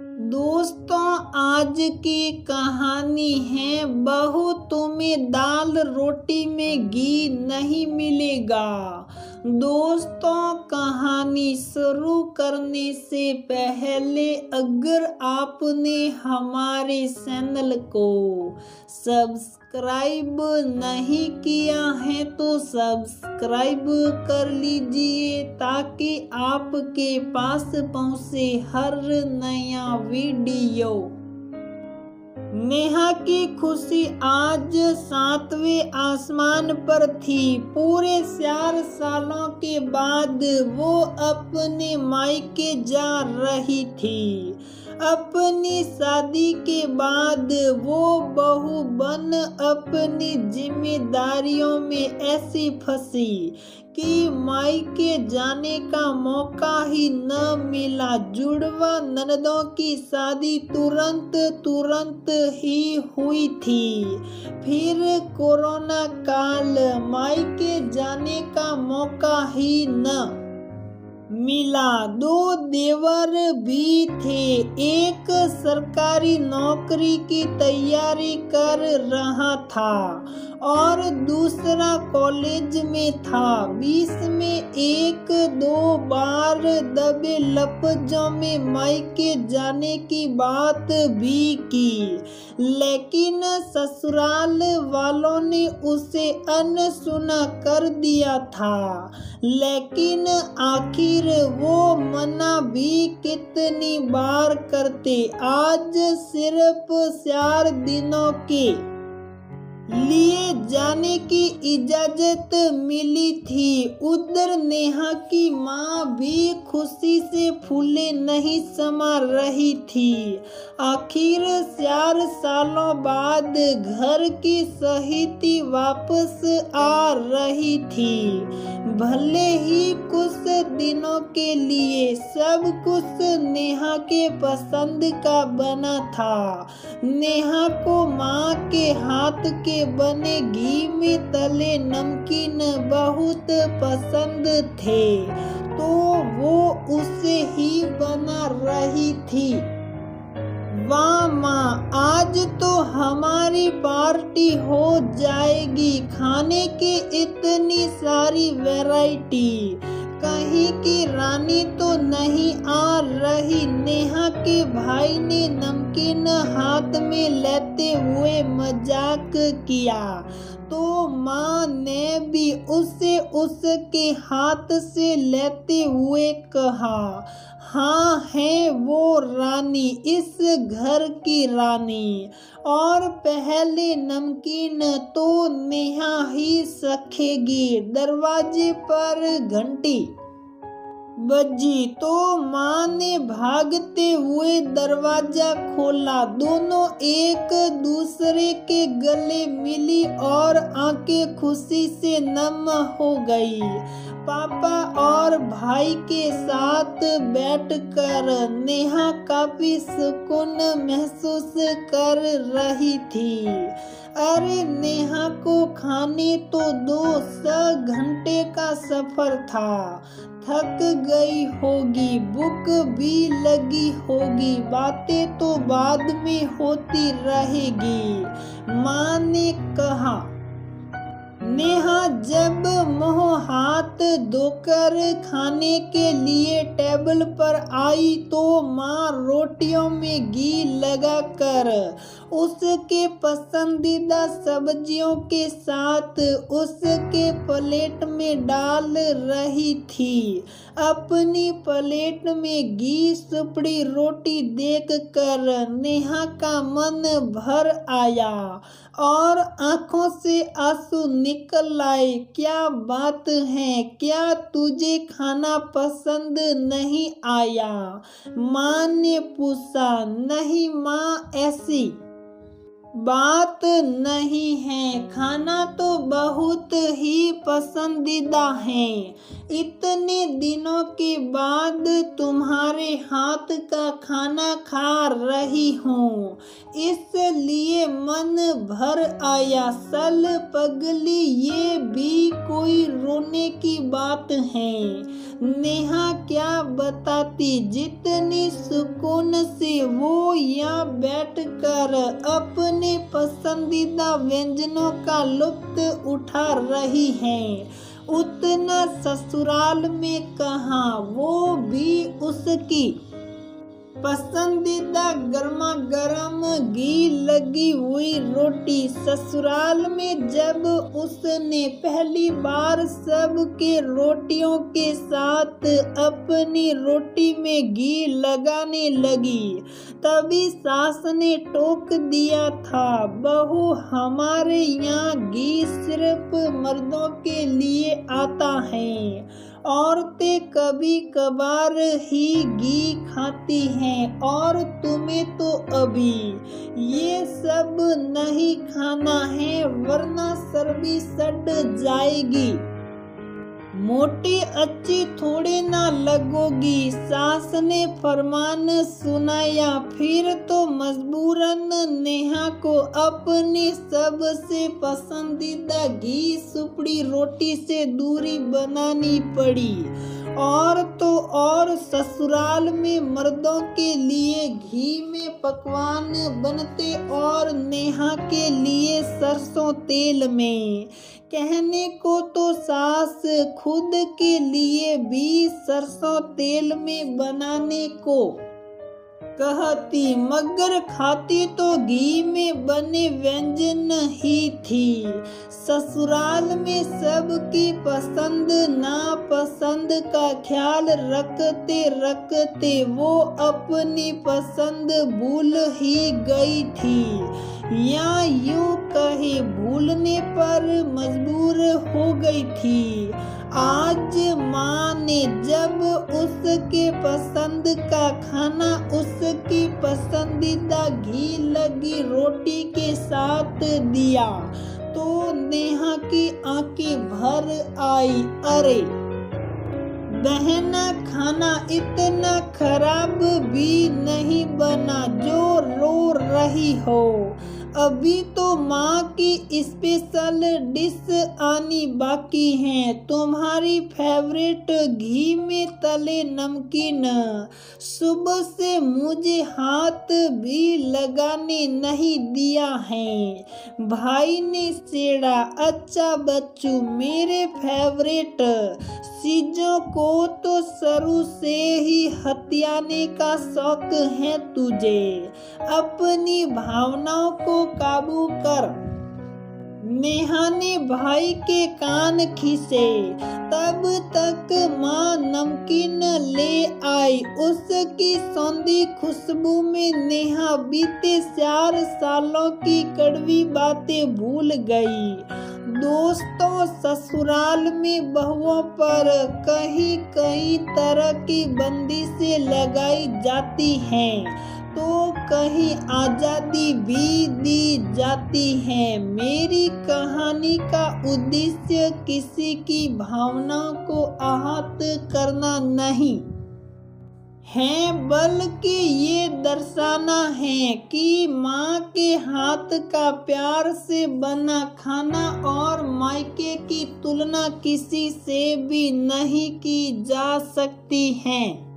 दोस्तों, आज की कहानी है बहू तुम्हें दाल रोटी में घी नहीं मिलेगा। दोस्तों, कहानी शुरू करने से पहले अगर आपने हमारे चैनल को सब्सक्राइब नहीं किया है तो सब्सक्राइब कर लीजिए ताकि आपके पास पहुंचे हर नया वीडियो। नेहा की खुशी आज 7वें आसमान पर थी। पूरे 4 सालों के बाद वो अपने मायके जा रही थी। अपनी शादी के बाद वो बहू बन अपनी जिम्मेदारियों में ऐसी फंसी कि मायके जाने का मौका ही न मिला। जुड़वा ननदों की शादी तुरंत ही हुई थी। फिर कोरोना काल, मायके जाने का मौका ही न मिला। 2 देवर भी थे। एक सरकारी नौकरी की तैयारी कर रहा था और दूसरा कॉलेज में था। बीच में 1-2 बार दबे लफ्जों में मायके जाने की बात भी की, लेकिन ससुराल वालों ने उसे अनसुना कर दिया था। लेकिन आखिर वो मना भी कितनी बार करते। आज सिर्फ 4 दिनों के लिए जाने की इजाजत मिली थी। उधर नेहा की माँ भी खुशी से फूले नहीं समा रही थी। आखिर 4 सालों बाद घर की सहिती वापस आ रही थी। भले ही कुछ दिनों के लिए सब कुछ नेहा के पसंद का बना था। नेहा को माँ के हाथ के बने घी में तले नमकीन बहुत पसंद थे, तो वो उसे ही बना रही थी। वाह माँ, आज तो हमारी पार्टी हो जाएगी। खाने की इतनी सारी वैरायटी, कहीं की रानी तो नहीं आ रही। नेहा के भाई ने नमकीन हाथ में लेते हुए मजाक किया तो माँ ने भी उसे उसके हाथ से लेते हुए कहा, हाँ है वो रानी, इस घर की रानी। और पहले नमकीन तो नेहा ही सखेगी। दरवाजे पर घंटी बजी तो माँ ने भागते हुए दरवाजा खोला। दोनों एक दूसरे के गले मिली और आंखें खुशी से नम हो गई। पापा और भाई के साथ बैठकर नेहा काफी सुकून महसूस कर रही थी। अरे नेहा को खाने तो 2 घंटे का सफर था। थक गई होगी, भूख भी लगी होगी, बातें तो बाद में होती रहेगी, माँ ने कहा। नेहा जब मुंह हाथ धोकर खाने के लिए टेबल पर आई तो माँ रोटियों में घी लगाकर उसके पसंदीदा सब्जियों के साथ उसके प्लेट में डाल रही थी। अपनी प्लेट में घी सुपड़ी रोटी देखकर नेहा का मन भर आया और आंखों से आंसू निकल आए। क्या बात है, क्या तुझे खाना पसंद नहीं आया? माँ ने पूछा। नहीं माँ, ऐसी बात नहीं है, खाना तो बहुत ही पसंदीदा है। इतने दिनों के बाद तुम्हारे हाथ का खाना खा रही हूँ। इसलिए मन भर आया। सल पगली, ये भी कोई रोने की बात है। नेहा क्या बताती, जितनी सुकून से वो यहाँ बैठकर अपने पसंदीदा व्यंजनों का लुत्फ उठा रही है, उतना ससुराल में कहाँ, वो भी उसकी पसंदीदा गर्मा गर्म घी लगी हुई रोटी। ससुराल में जब उसने पहली बार सबके रोटियों के साथ अपनी रोटी में घी लगाने लगी, तभी सास ने टोक दिया था, बहू हमारे यहाँ घी सिर्फ मर्दों के लिए आता है, औरतें कभी कभार ही घी खाती हैं, और तुम्हें तो अभी ये सब नहीं खाना है, वरना सर्दी सड़ जाएगी। मोटी अच्छी थोड़े ना लगोगी, सास ने फरमान सुनाया। फिर तो मजबूरन नेहा को अपनी सबसे पसंदीदा घी सुपड़ी रोटी से दूरी बनानी पड़ी। और तो और ससुराल में मर्दों के लिए घी में पकवान बनते और नेहा के लिए सरसों तेल में। कहने को तो सास खुद के लिए भी सरसों तेल में बनाने को कहती, मगर खाती तो घी में बने व्यंजन ही थी। ससुराल में सबकी पसंद नापसंद का ख्याल रखते रखते वो अपनी पसंद भूल ही गई थी, या यूं कहे भूलने पर मजबूर हो गई थी। आज माँ ने जब उसके पसंद का खाना उसकी पसंदीदा घी लगी रोटी के साथ दिया तो नेहा की आंखें भर आई। अरे बहना, खाना इतना खराब भी नहीं बना जो रो रही हो। अभी तो माँ की स्पेशल डिश आनी बाकी है, तुम्हारी फेवरेट घी में तले नमकीन। सुबह से मुझे हाथ भी लगाने नहीं दिया है। भाई ने छेड़ा, अच्छा बच्चू, मेरे फेवरेट चीजों को तो शुरू से ही हथियाने का शौक है तुझे, अपनी भावनाओं को काबू कर। नेहा ने भाई के कान खींचे, तब तक माँ नमकीन ले आई। उसकी सौंधी खुशबू में नेहा बीते 4 सालों की कड़वी बातें भूल गई। दोस्तों, ससुराल में बहुओं पर कहीं कहीं तरह की बंदिशें लगाई जाती हैं तो कहीं आजादी भी दी जाती है। मेरी कहानी का उद्देश्य किसी की भावनाओं को आहत करना नहीं है, बल्कि ये दर्शाना है कि माँ के हाथ का प्यार से बना खाना और मायके की तुलना किसी से भी नहीं की जा सकती है।